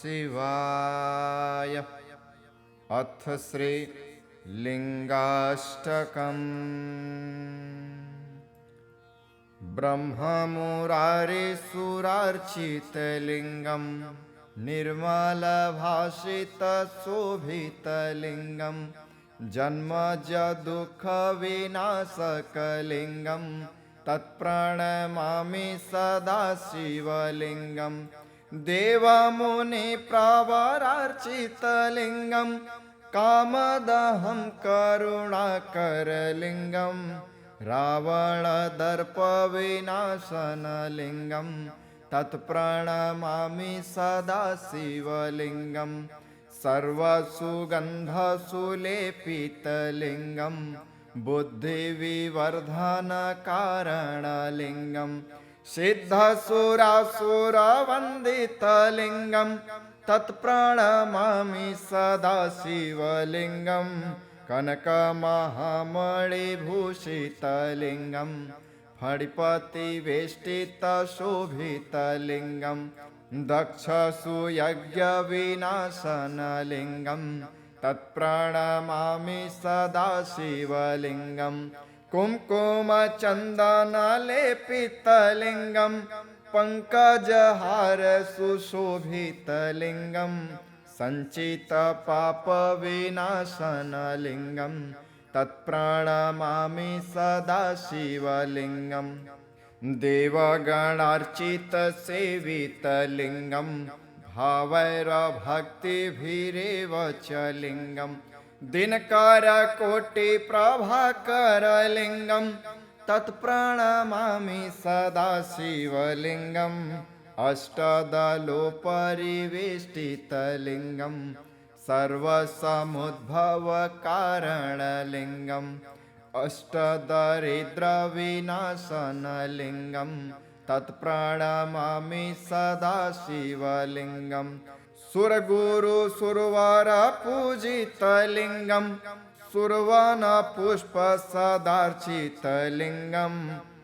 शिवाय। अथ श्री लिंगाष्टकम्। ब्रह्ममुरारिसुरार्चितलिङ्गं निर्मलभाषितशोभितलिङ्गं जन्मजदुःखविनाशकलिङ्गं तत्प्रणमामि सदा शिवलिङ्गं। देवमुनिप्रवरार्चितलिङ्गं कामदहं करुणाकरलिङ्गं रावणदर्पविनाशनलिङ्गं तत्प्रणमामि सदा शिवलिङ्गं। सर्वसुगन्धसुलेपितलिङ्गं बुद्धिविवर्धनकारणलिङ्गं सिद्धसुरासुरवन्दितलिङ्गं तत्प्रणमामि सदा शिवलिङ्गं। कनकमहामणिभूषितलिङ्गं फणिपतिवेष्टितशोभितलिङ्गं दक्षसुयज्ञविनाशनलिङ्गं तत्प्रणमामि सदा शिवलिङ्गं। कुङ्कुमचन्दनलेपितलिङ्गं पङ्कजहारसुशोभितलिङ्गं सञ्चितपापविनाशनलिङ्गं तत्प्रणमामि सदा शिवलिङ्गं। देवगणार्चितसेवितलिङ्गं भावैरभक्तिभिरेव च लिङ्गं दिनकरकोटिप्रभाकरलिङ्गं तत्प्रणमामि सदा शिवलिङ्गम्। अष्टदलोपरिवेष्टितलिङ्गं सर्वसमुद्भवकारणलिङ्गम् अष्टदरिद्रविनाशनलिङ्गं तत्प्रणमामि सदा शिवलिङ्गं। सुरगुरुसुरवरपूजितलिङ्गं सुरवनपुष्पसदार्चितलिङ्गं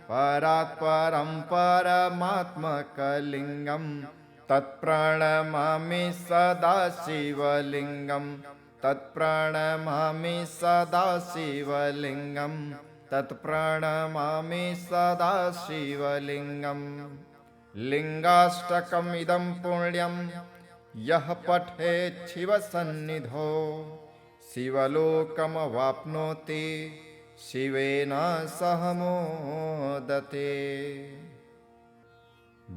परात्परं परमात्मकलिङ्गं तत्प्रणमामि सदा शिवलिङ्गं। तत्प्रणमामि सदा शिवलिङ्गं तत्प्रणमामि सदा शिवलिङ्गं। लिङ्गाष्टकमिदं पुण्यं यः पठेत् शिवसन्निधौ शिवलोकमवाप्नोति शिवेन सह मोदते।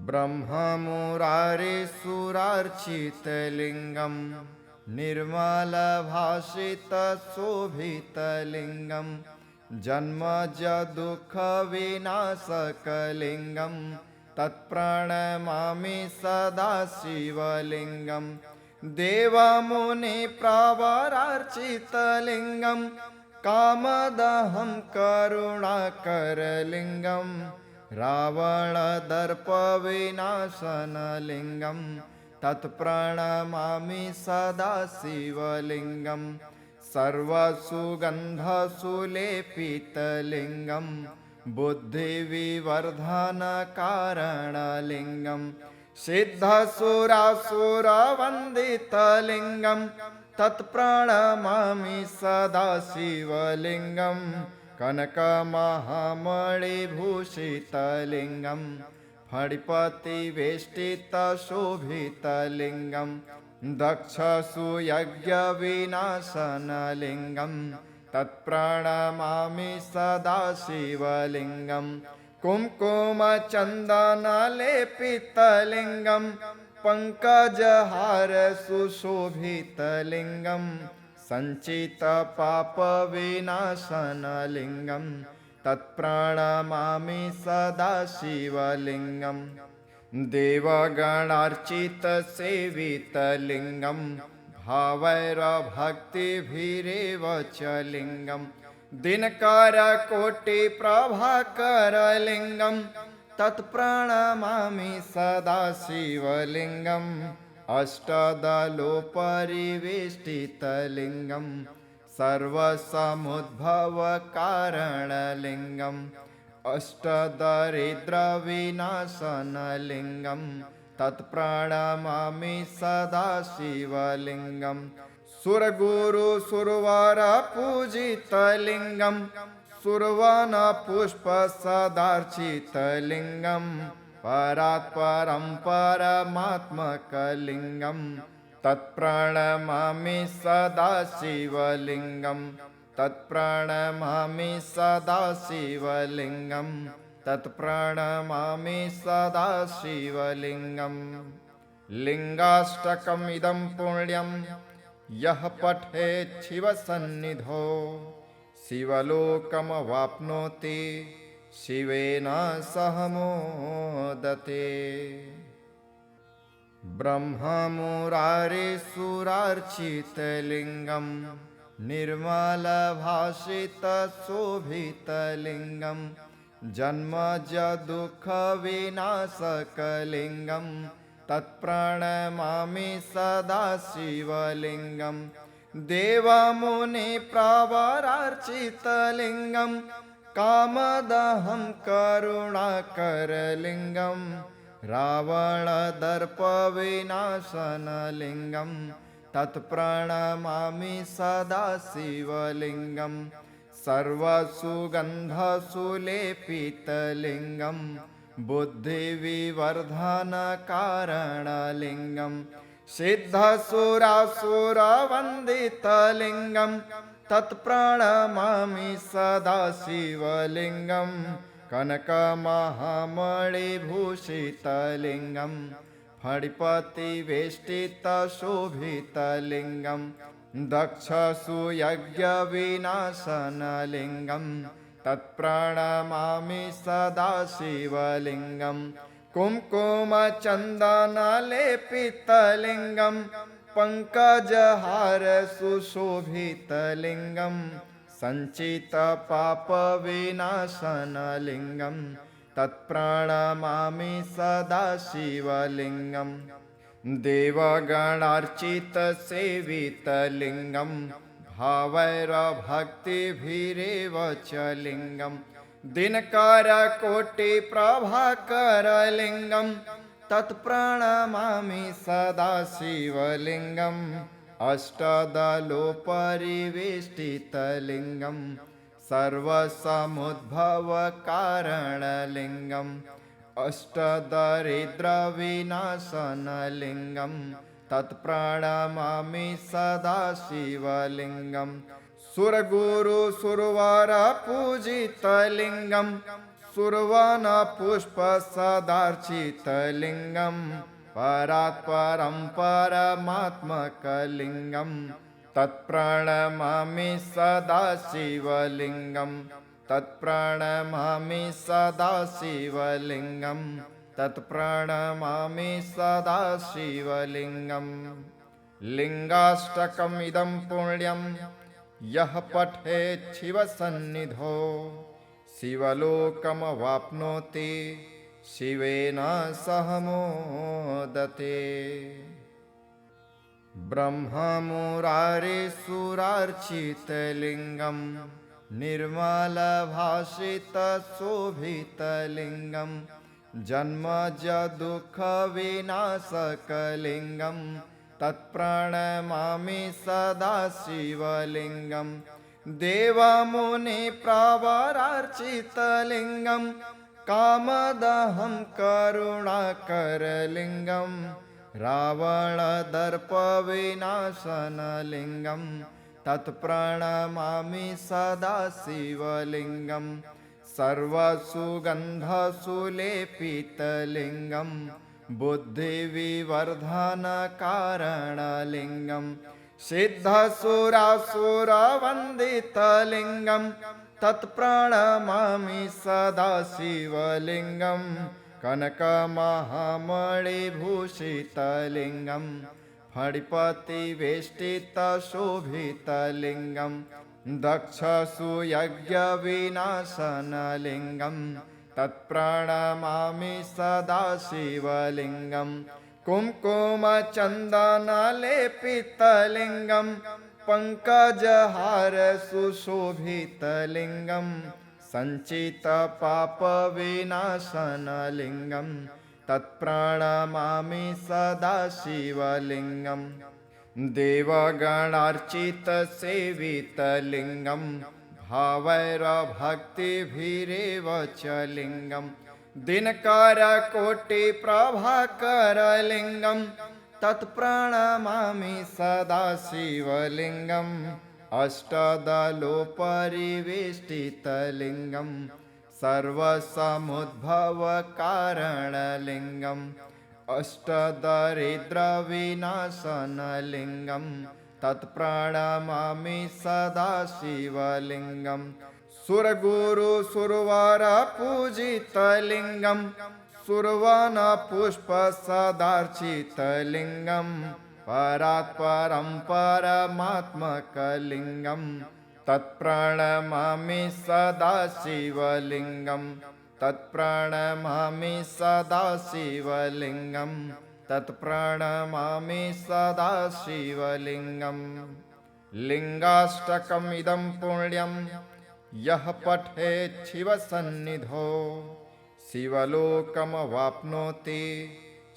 ब्रह्ममुरारिसुरार्चितलिङ्गं निर्मलभाषितशोभितलिङ्गं जन्मजदुःखविनाशकलिङ्गं तत्प्रणमामि सदा शिवलिङ्गं। देवमुनिप्रवरार्चितलिङ्गं कामदहं करुणाकरलिङ्गं रावणदर्पविनाशनलिङ्गं तत्प्रणमामि सदा शिवलिङ्गं। सर्वसुगन्धसुलेपितलिङ्गं बुद्धिविवर्धनकारणलिङ्गं सिद्धसुरासुरवन्दितलिङ्गं तत्प्रणमामि सदा शिवलिङ्गं। कनकमहामणिभूषितलिङ्गं फणिपतिवेष्टितशोभितलिङ्गं दक्षसुयज्ञविनाशनलिङ्गं तत्प्रणमामि सदा शिवलिङ्गं। कुङ्कुमचन्दनलेपितलिङ्गं पङ्कजहारसुशोभितलिङ्गं सञ्चितपापविनाशनलिङ्गं तत्प्रणमामि सदा शिवलिङ्गं। देवगणार्चितसेवितलिङ्गं भावैरभक्तिभिरेव च लिङ्गं दिनकरकोटिप्रभाकरलिङ्गं तत्प्रणमामि सदा शिवलिङ्गम्। अष्टदलोपरिवेष्टितलिङ्गं सर्वसमुद्भवकारणलिङ्गं अष्टदरिद्रविनाशनलिङ्गं तत्प्रणमामि सदा शिवलिङ्गं सुरगुरु सुरवर पूजितलिङ्गं सुरवन पुष्पसदार्चितलिङ्गं परात्परं परमात्मकलिङ्गं तत्प्रणमामि सदा शिवलिङ्गं तत्प्रणमामि सदा शिवलिङ्गं तत्प्रणमामि सदा शिवलिङ्गं लिङ्गाष्टकमिदं पुण्यं यः पठेत् शिवसन्निधौ शिवलोकमवाप्नोति शिवेन सह मोदते ब्रह्ममुरारिसुरार्चितलिङ्गं निर्मलभाषितशोभितलिङ्गं जन्मजदुःखविनाशकलिङ्गं तत्प्रणमामि सदा शिवलिङ्गं देवमुनिप्रवरार्चितलिङ्गं कामदहं करुणाकरलिङ्गं रावणदर्पविनाशनलिङ्गं तत्प्रणमामि सदा शिवलिङ्गं सर्वसुगन्धसुलेपितलिङ्गं बुद्धिविवर्धनकारणलिङ्गं सिद्धसुरासुरवन्दितलिङ्गं तत्प्रणमामि सदा शिवलिङ्गं कनकमहामणिभूषितलिङ्गं फणिपतिवेष्टितशोभितलिङ्गं दक्षसुयज्ञविनाशनलिङ्गं तत्प्रणमामि सदा शिवलिङ्गं कुङ्कुमचन्दनलेपितलिङ्गं पङ्कजहारसुशोभितलिङ्गं सञ्चितपापविनाशनलिङ्गं तत्प्रणमामि सदा शिवलिङ्गं देवगणार्चितसेवितलिङ्गं भावैरभक्तिभिरेव च लिङ्गं दिनकरकोटिप्रभाकरलिङ्गं तत्प्रणमामि सदा शिवलिङ्गं अष्टदलोपरिवेष्टितलिङ्गं सर्वसमुद्भवकारणलिङ्गं अष्टदरिद्रविनाशनलिङ्गं तत्प्रणमामि सदा शिवलिङ्गं सुरगुरु सुरवर पूजितलिङ्गं सुरवन पुष्पसदार्चितलिङ्गं परात्परं परमात्मकलिङ्गं तत्प्रणमामि सदा शिवलिङ्गं तत्प्रणमामि सदा शिवलिङ्गं तत्प्रणमामि सदा शिवलिङ्गं लिङ्गाष्टकमिदं पुण्यं यः पठेत् शिवसन्निधौ शिवलोकमवाप्नोति शिवेन सह मोदते ब्रह्ममुरारिसुरार्चितलिङ्गं निर्मलभाषितशोभितलिङ्गं जन्मजदुःखविनाशकलिङ्गं तत्प्रणमामि सदा शिवलिङ्गं देवमुनिप्रवरार्चितलिङ्गं कामदहं करुणाकरलिङ्गं रावणदर्पविनाशनलिङ्गं तत्प्रणमामि सदा शिवलिङ्गं सर्वसुगन्धसुलेपितलिङ्गं बुद्धिविवर्धनकारणलिङ्गं सिद्धसुरासुरवन्दितलिङ्गं तत्प्रणमामि सदा शिवलिङ्गं कनकमहामणिभूषितलिङ्गं फणिपतिवेष्टितशोभितलिङ्गं दक्षसुयज्ञविनाशनलिङ्गं तत्प्रणमामि सदा शिवलिङ्गं कुङ्कुमचन्दनलेपितलिङ्गं पङ्कजहारसुशोभितलिङ्गं सञ्चितपापविनाशनलिङ्गं तत्प्रणमामि सदा शिवलिङ्गम् देवगणार्चितसेवितलिङ्गं भावैरभक्तिभिरेव च लिङ्गम् दिनकरकोटिप्रभाकरलिङ्गं तत्प्रणमामि सदा शिवलिङ्गम् अष्टदलोपरिवेष्टितलिङ्गं सर्वसमुद्भवकारणलिङ्गम् अष्टदरिद्रविनाशनलिङ्गं तत्प्रणमामि सदा शिवलिङ्गम् सुरगुरुसुरवरपूजितलिङ्गं सुरवनपुष्पसदार्चितलिङ्गं परात्परं परमात्मकलिङ्गं तत्प्रणमामि सदा शिवलिङ्गम् तत्प्रणमामि सदा शिवलिङ्गम् तत्प्रणमामि सदा शिवलिङ्गम् लिङ्गाष्टकमिदं पुण्यं यः पठेत् शिवसन्निधौ शिवलोकमवाप्नोति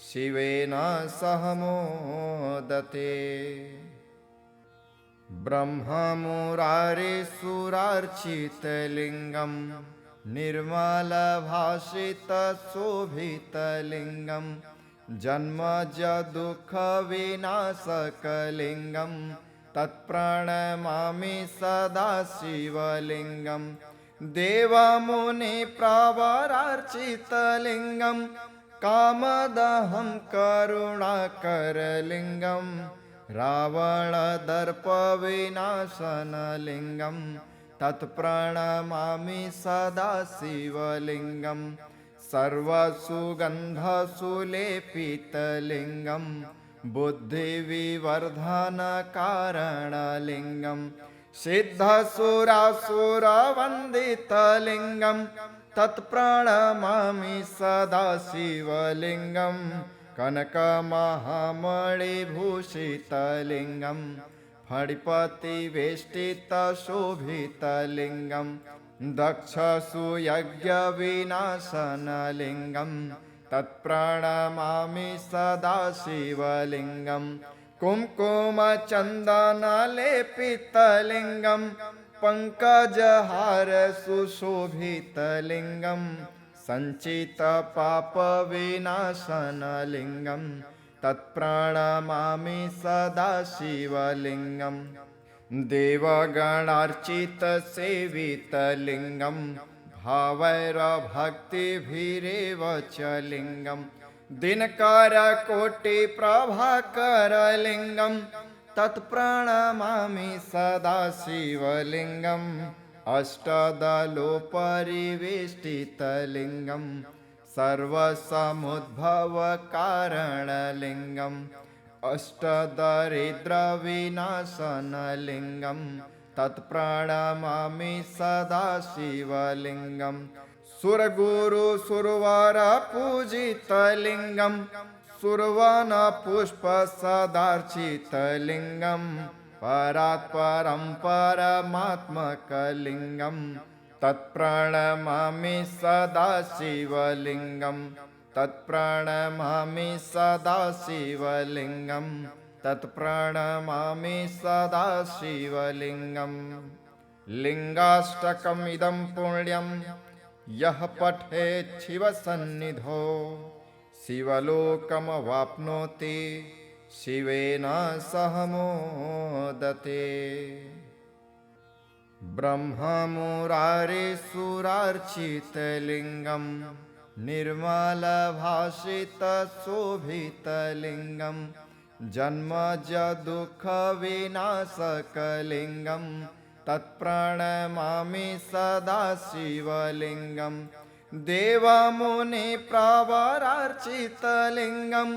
शिवेन सह मोदते ब्रह्ममुरारिसुरार्चितलिङ्गं निर्मलभाषितशोभितलिङ्गं जन्मजदुःखविनाशकलिङ्गं तत्प्रणमामि सदा शिवलिङ्गं देवमुनिप्रवरार्चितलिङ्गं कामदहं करुणाकरलिङ्गं रावणदर्पविनाशनलिङ्गं तत्प्रणमामि सदा शिवलिङ्गं सर्वसुगन्धसुलेपितलिङ्गं बुद्धिविवर्धनकारणलिङ्गं सिद्धसुरासुरवन्दितलिङ्गं तत्प्रणमामि सदा शिवलिङ्गं कनकमहामणिभूषितलिङ्गं फणिपतिवेष्टितशोभितलिङ्गं दक्षसुयज्ञविनाशनलिङ्गं तत्प्रणमामि सदा शिवलिङ्गं कुङ्कुमचन्दनलेपितलिङ्गं पङ्कजहारसुशोभितलिङ्गं सञ्चितपापविनाशनलिङ्गं तत्प्रणमामि सदा शिवलिङ्गं देवगणार्चितसेवितलिङ्गं भावैरभक्तिभिरेव च लिङ्गं दिनकरकोटिप्रभाकरलिङ्गं तत्प्रणमामि सदा शिवलिङ्गम् अष्टदलोपरिवेष्टितलिङ्गं सर्वसमुद्भवकारणलिङ्गम् अष्टदरिद्रविनाशनलिङ्गं तत्प्रणमामि सदा शिवलिङ्गं सुरगुरुसुरवरपूजितलिङ्गं सुरवनपुष्पसदार्चितलिङ्गं परात्परं परमात्मकलिङ्गं तत्प्रणमामि सदा शिवलिङ्गं तत्प्रणमामि सदा शिवलिङ्गं तत्प्रणमामि सदा शिवलिङ्गम् लिङ्गाष्टकमिदं पुण्यं यः पठेत् शिवसन्निधौ शिवलोकमवाप्नोति शिवेन सह मोदते ब्रह्ममुरारिसुरार्चितलिङ्गं निर्मलभाषितशोभितलिङ्गं जन्मजदुःखविनाशकलिङ्गं तत्प्रणमामि सदा शिवलिङ्गं देवमुनिप्रवरार्चितलिङ्गं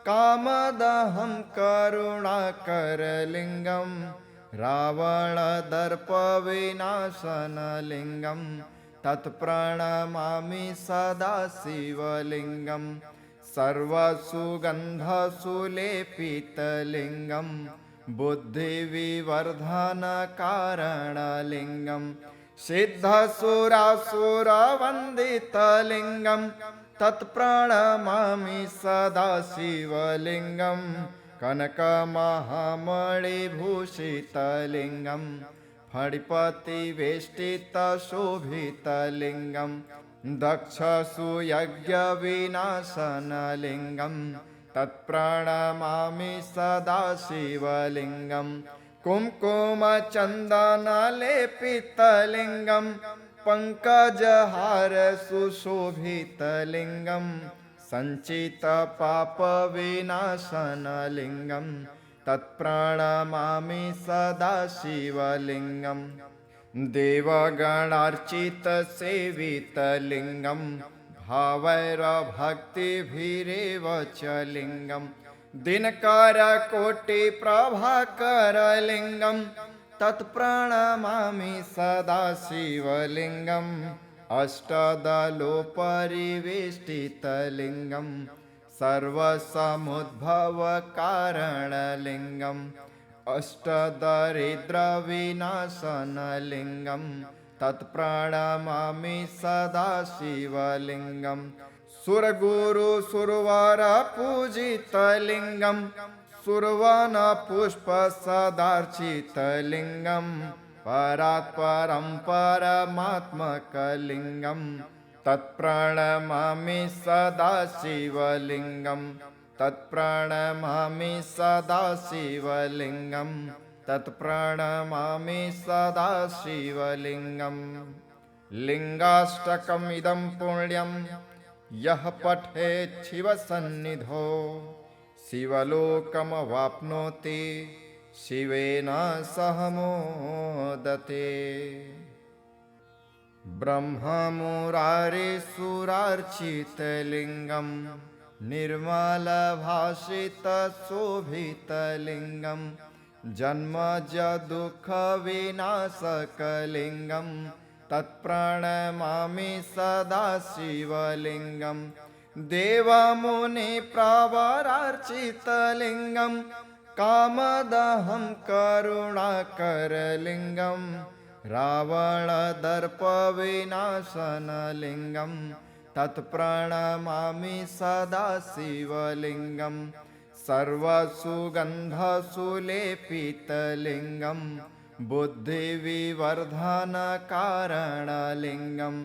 कामदहं करुणाकरलिङ्गं रावणदर्पविनाशनलिङ्गं तत्प्रणमामि सदा शिवलिङ्गं सर्वसुगन्धसुलेपितलिङ्गं बुद्धिविवर्धनकारणलिङ्गं सिद्धसुरासुरवन्दितलिङ्गं तत्प्रणमामि सदा शिवलिङ्गं कनकमहामणिभूषितलिङ्गं फणिपतिवेष्टितशोभितलिङ्गं दक्षसुयज्ञविनाशनलिङ्गं तत्प्रणमामि सदा शिवलिङ्गं कुङ्कुमचन्दनलेपितलिङ्गं पङ्कजहार सुशोभितलिङ्गं सञ्चितपापविनाशनलिङ्गं तत्प्रणमामि सदा शिवलिङ्गं देवगणार्चितसेवितलिङ्गं भावैरभक्तिभिरेव च लिङ्गं दिनकरकोटिप्रभाकरलिङ्गं तत्प्रणमामि सदा शिवलिङ्गम् अष्टदलोपरिवेष्टितलिङ्गं सर्वसमुद्भवकारणलिङ्गम् अष्टदरिद्रविनाशनलिङ्गं तत्प्रणमामि सदा शिवलिङ्गं सुरगुरुसुरवरपूजितलिङ्गं सुरवनपुष्पसदार्चितलिङ्गं परात्परं परमात्मकलिङ्गं तत्प्रणमामि सदा शिवलिङ्गं तत्प्रणमामि सदा शिवलिङ्गं तत्प्रणमामि सदा शिवलिङ्गं लिङ्गाष्टकमिदं पुण्यं यः पठेत् शिवसन्निधौ शिवलोकमवाप्नोति शिवेन सह मोदते ब्रह्ममुरारिसुरार्चितलिङ्गं निर्मलभाषितशोभितलिङ्गं जन्मजदुःखविनाशकलिङ्गं तत्प्रणमामि सदा शिवलिङ्गं देवमुनिप्रवरार्चितलिङ्गं कामदहं करुणाकरलिङ्गं रावणदर्पविनाशनलिङ्गं तत्प्रणमामि सदा शिवलिङ्गं सर्वसुगन्धसुलेपितलिङ्गं बुद्धिविवर्धनकारणलिङ्गं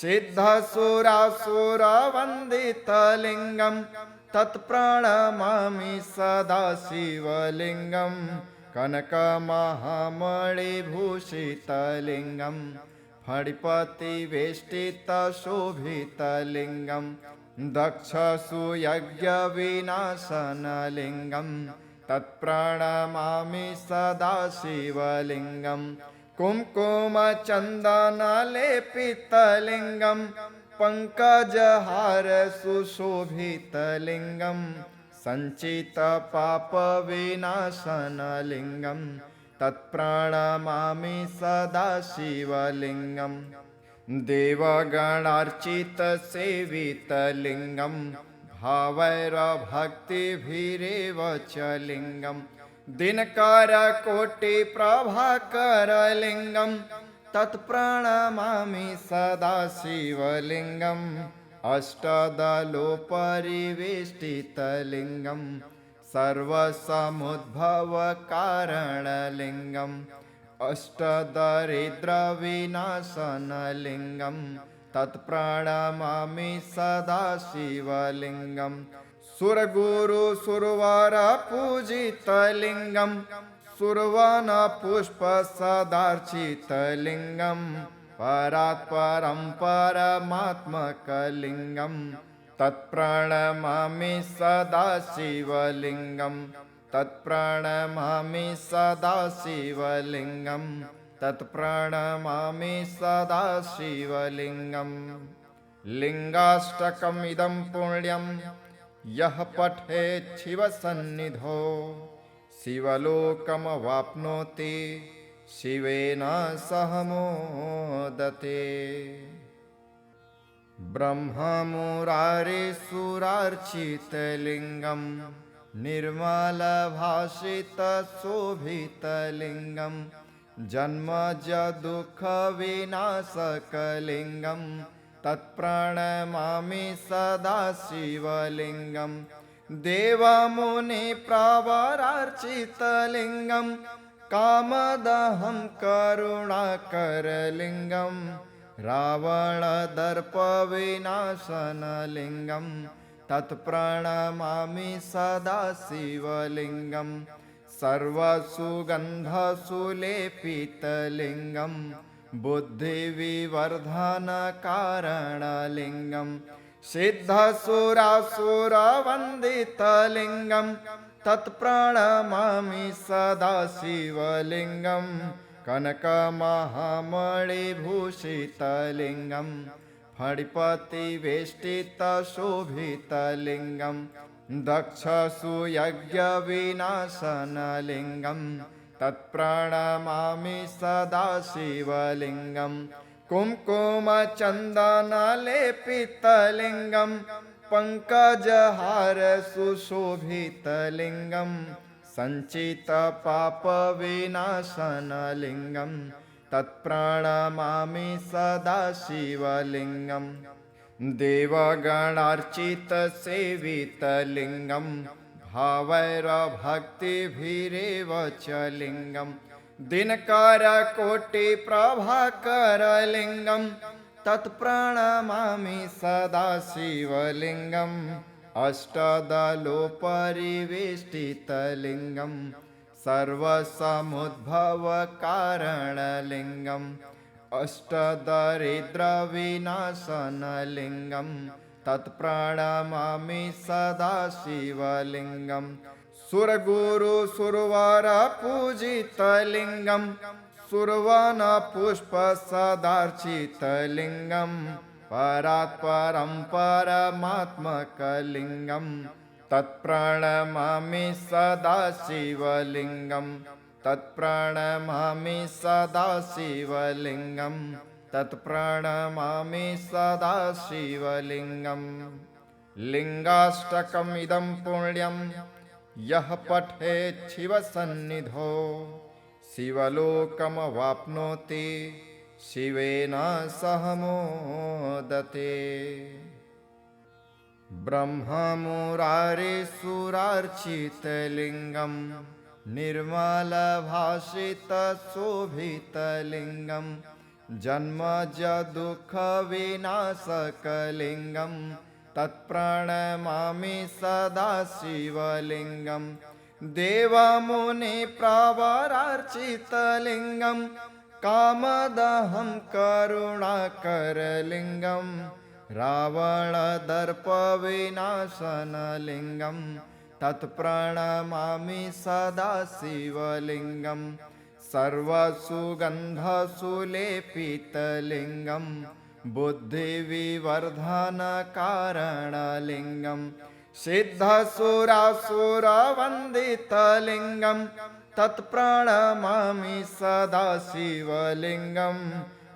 सिद्धसुरासुरवन्दितलिङ्गं तत्प्रणमामि सदा शिवलिङ्गं कनकमहामणिभूषितलिङ्गं फणिपतिवेष्टितशोभितलिङ्गं दक्षसुयज्ञविनाशनलिङ्गं तत्प्रणमामि सदा शिवलिङ्गं कुङ्कुमचन्दनलेपितलिङ्गं पङ्कजहार सुशोभितलिङ्गं सञ्चितपापविनाशनलिङ्गं तत्प्रणमामि सदा शिवलिङ्गं देवगणार्चितसेवितलिङ्गं भावैरभक्तिभिरेव च लिङ्गं दिनकरकोटिप्रभाकरलिङ्गं तत्प्रणमामि सदा शिवलिङ्गम् अष्टदलोपरिवेष्टितलिङ्गं सर्वसमुद्भवकारणलिङ्गम् अष्टदरिद्रविनाशनलिङ्गं तत्प्रणमामि सदा शिवलिङ्गं सुरगुरुसुरवरपूजितलिङ्गं सुरवनपुष्पसदार्चितलिङ्गं परात्परं परमात्मकलिङ्गं तत्प्रणमामि सदा शिवलिङ्गं तत्प्रणमामि सदा शिवलिङ्गं तत्प्रणमामि सदा शिवलिङ्गं लिङ्गाष्टकमिदं पुण्यं यः पठेत् शिवसन्निधौ शिवलोकमवाप्नोति शिवेन सह मोदते ब्रह्ममुरारिसुरार्चितलिङ्गं निर्मलभाषितशोभितलिङ्गं जन्मजदुःखविनाशकलिङ्गं तत्प्रणमामि सदा शिवलिङ्गं देवमुनिप्रवरार्चितलिङ्गं कामदहं करुणाकरलिङ्गं रावणदर्पविनाशनलिङ्गं तत्प्रणमामि सदा शिवलिङ्गं सर्वसुगन्धसुलेपितलिङ्गं बुद्धिविवर्धनकारणलिङ्गं सिद्धसुरासुरवन्दितलिङ्गं तत्प्रणमामि सदा शिवलिङ्गं कनकमहामणिभूषितलिङ्गं फणिपतिवेष्टितशोभितलिङ्गं दक्षसुयज्ञविनाशनलिङ्गं तत्प्रणमामि सदा शिवलिङ्गं कुङ्कुमचन्दनलेपितलिङ्गं पङ्कजहारसुशोभितलिङ्गं सञ्चितपापविनाशनलिङ्गं तत्प्रणमामि सदा शिवलिङ्गं देवगणार्चितसेवितलिङ्गं भावैरभक्तिभिरेव च लिङ्गं दिनकरकोटिप्रभाकरलिङ्गं तत्प्रणमामि सदा शिवलिङ्गम् अष्टदलोपरिवेष्टितलिङ्गं सर्वसमुद्भवकारणलिङ्गम् अष्टदरिद्रविनाशनलिङ्गं तत्प्रणमामि सदा शिवलिङ्गं सुरगुरुसुरवरपूजितलिङ्गं सुरवनपुष्पसदार्चितलिङ्गं परात्परं परमात्मकलिङ्गं तत्प्रणमामि सदा शिवलिङ्गं तत्प्रणमामि सदा शिवलिङ्गं तत्प्रणमामि सदा शिवलिङ्गं लिङ्गाष्टकमिदं पुण्यं यः पठेत् शिवसन्निधौ शिवलोकमवाप्नोति शिवेन सह मोदते ब्रह्ममुरारिसुरार्चितलिङ्गं निर्मलभाषितशोभितलिङ्गं जन्मजदुःखविनाशकलिङ्गं तत्प्रणमामि सदा शिवलिङ्गं देवमुनिप्रवरार्चितलिङ्गं कामदहं करुणाकरलिङ्गं रावणदर्पविनाशनलिङ्गं तत्प्रणमामि सदा शिवलिङ्गं सर्वसुगन्धसुलेपितलिङ्गं बुद्धिविवर्धनकारणलिङ्गं सिद्धसुरासुरवन्दितलिङ्गं तत्प्रणमामि सदा शिवलिङ्गं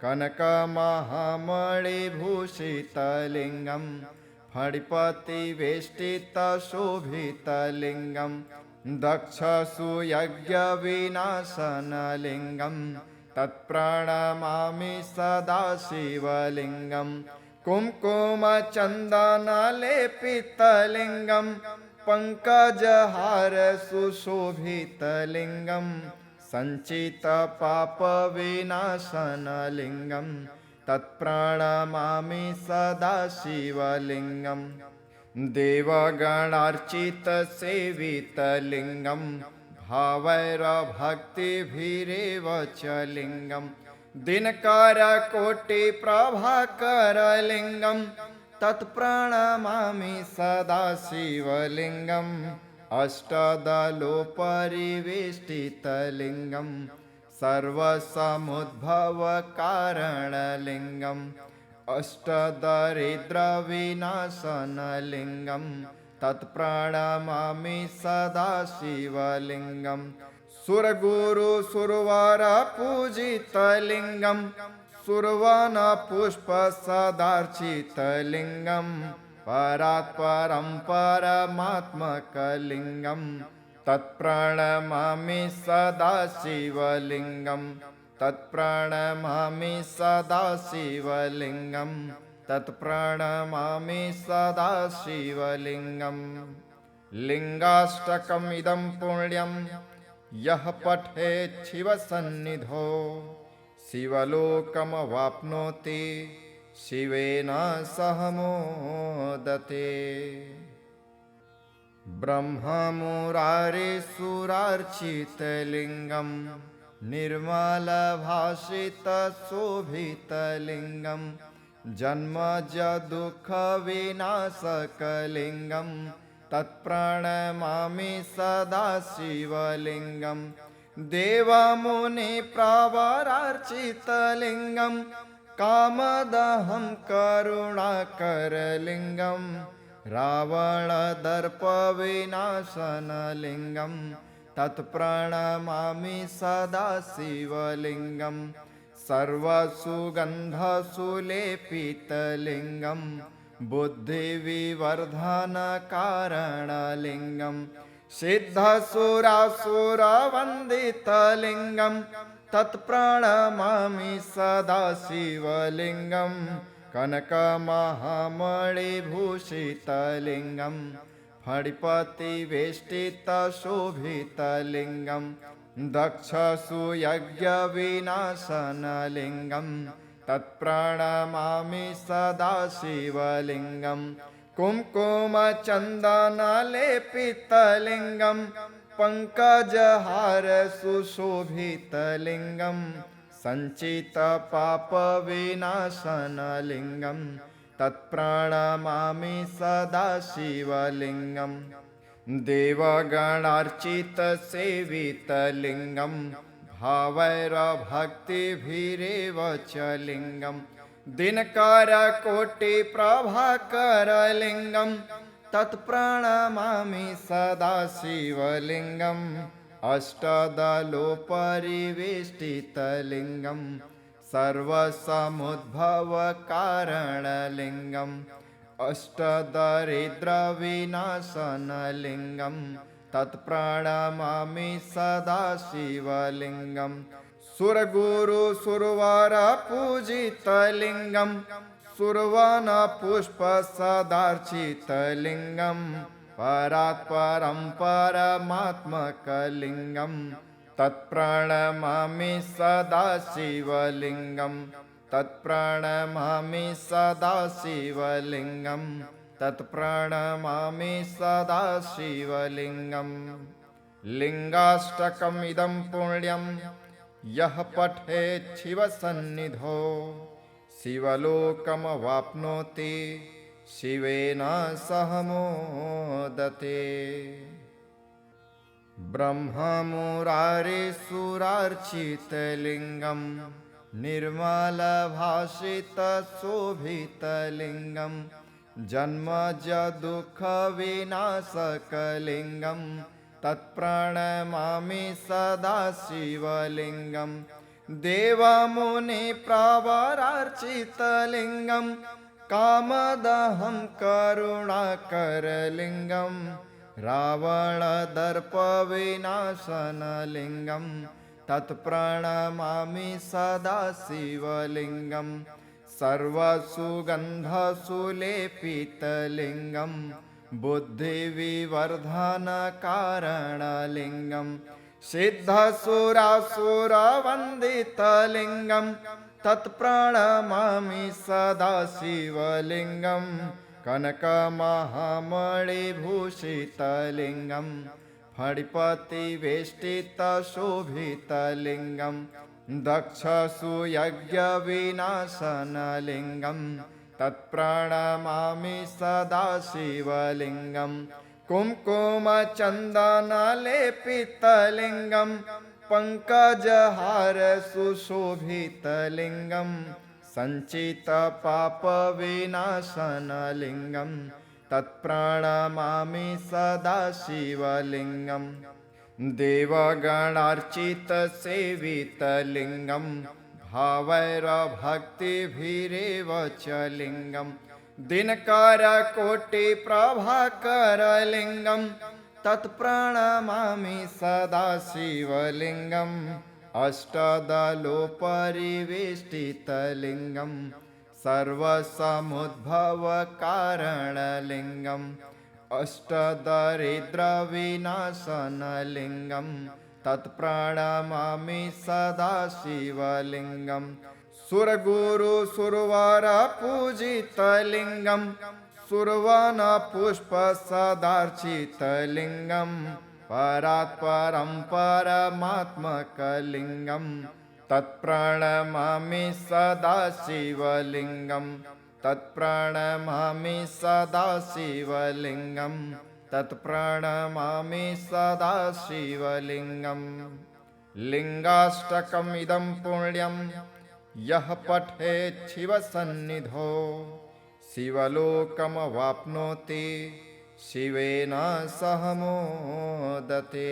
कनकमहामणिभूषितलिङ्गं फणिपतिवेष्टितशोभितलिङ्गं दक्षसुयज्ञविनाशनलिङ्गं तत्प्रणमामि सदा शिवलिङ्गं कुङ्कुमचन्दनलेपितलिङ्गं पङ्कजहारसुशोभितलिङ्गं सञ्चितपापविनाशनलिङ्गं तत्प्रणमामि सदा शिवलिङ्गं देवगणार्चितसेवितलिङ्गं भावैरभक्तिभिरेव च लिङ्गं दिनकरकोटिप्रभाकरलिङ्गं तत्प्रणमामि सदा शिवलिङ्गम् अष्टदलोपरिवेष्टितलिङ्गं सर्वसमुद्भवकारणलिङ्गम् अष्टदरिद्रविनाशनलिङ्गं तत्प्रणमामि सदा शिवलिङ्गं सुरगुरुसुरवरपूजितलिङ्गं सुरवनपुष्पसदार्चितलिङ्गं परात्परं परमात्मकलिङ्गं तत्प्रणमामि सदा शिवलिङ्गं तत्प्रणमामि सदा शिवलिङ्गं तत्प्रणमामि सदा शिवलिङ्गम् लिङ्गाष्टकमिदं पुण्यं यः पठेत् शिवसन्निधौ शिवलोकमवाप्नोति शिवेन सह मोदते ब्रह्ममुरारिसुरार्चितलिङ्गं निर्मलभाषितशोभितलिङ्गं जन्मजदुःखविनाशकलिङ्गं तत्प्रणमामि सदा शिवलिङ्गं देवमुनिप्रवरार्चितलिङ्गं कामदहं करुणाकरलिङ्गं रावणदर्पविनाशनलिङ्गं तत्प्रणमामि सदा शिवलिङ्गं सर्वसुगन्धसुलेपितलिङ्गं बुद्धिविवर्धनकारणलिङ्गं सिद्धसुरासुरवन्दितलिङ्गं तत्प्रणमामि सदा शिवलिङ्गं कनकमहामणिभूषितलिङ्गं फणिपतिवेष्टितशोभितलिङ्गं दक्षसुयज्ञविनाशनलिङ्गं तत्प्रणमामि सदा शिवलिङ्गं कुङ्कुमचन्दनलेपितलिङ्गं पङ्कजहारसुशोभितलिङ्गं सञ्चितपापविनाशनलिङ्गं तत्प्रणमामि सदा शिवलिङ्गं देवगणार्चितसेवितलिङ्गं भावैरभक्तिभिरेव च लिङ्गं दिनकरकोटिप्रभाकरलिङ्गं तत्प्रणमामि सदा शिवलिङ्गम् अष्टदलोपरिवेष्टितलिङ्गं सर्वसमुद्भवकारणलिङ्गम् अष्टदरिद्रविनाशनलिङ्गं तत्प्रणमामि सदा शिवलिङ्गं सुरगुरुसुरवरपूजितलिङ्गं सुरवनपुष्पसदार्चितलिङ्गं परात्परं परमात्मकलिङ्गं तत्प्रणमामि सदा शिवलिङ्गं तत्प्रणमामि सदा शिवलिङ्गं तत्प्रणमामि सदा शिवलिङ्गं लिङ्गाष्टकमिदं पुण्यं यः पठेत् शिवसन्निधौ शिवलोकमवाप्नोति शिवेन सह मोदते ब्रह्ममुरारिसुरार्चितलिङ्गं निर्मलभाषितशोभितलिङ्गं जन्मजदुःखविनाशकलिङ्गं तत्प्रणमामि सदा शिवलिङ्गं देवमुनिप्रवरार्चितलिङ्गं कामदहं करुणाकरलिङ्गं रावणदर्पविनाशनलिङ्गं तत्प्रणमामि सदा शिवलिङ्गं सर्वसुगन्धसुलेपितलिङ्गं बुद्धिविवर्धनकारणलिङ्गं सिद्धसुरासुरवन्दितलिङ्गं तत्प्रणमामि सदा शिवलिङ्गं कनकमहामणिभूषितलिङ्गं फणिपतिवेष्टितशोभितलिङ्गं दक्षसुयज्ञविनाशनलिङ्गं तत्प्रणमामि सदा शिवलिङ्गं कुङ्कुमचन्दनलेपितलिङ्गं पङ्कजहारसुशोभितलिङ्गं सञ्चितपापविनाशनलिङ्गं तत्प्रणमामि सदा शिवलिङ्गं देवगणार्चितसेवितलिङ्गं भावैरभक्तिभिरेव च लिङ्गं दिनकरकोटिप्रभाकरलिङ्गं तत्प्रणमामि सदा शिवलिङ्गम् अष्टदलोपरिवेष्टितलिङ्गं सर्वसमुद्भवकारणलिङ्गम् अष्टदरिद्रविनाशनलिङ्गं तत्प्रणमामि सदा शिवलिङ्गम् सुरगुरुसुरवरपूजितलिङ्गं सुरवनपुष्पसदार्चितलिङ्गं परात्परं परमात्मकलिङ्गं तत्प्रणमामि सदा शिवलिङ्गं तत्प्रणमामि सदा शिवलिङ्गं तत्प्रणमामि सदा शिवलिङ्गम् लिङ्गाष्टकमिदं पुण्यं यः पठेत् शिवसन्निधौ शिवलोकमवाप्नोति शिवेन सह मोदते।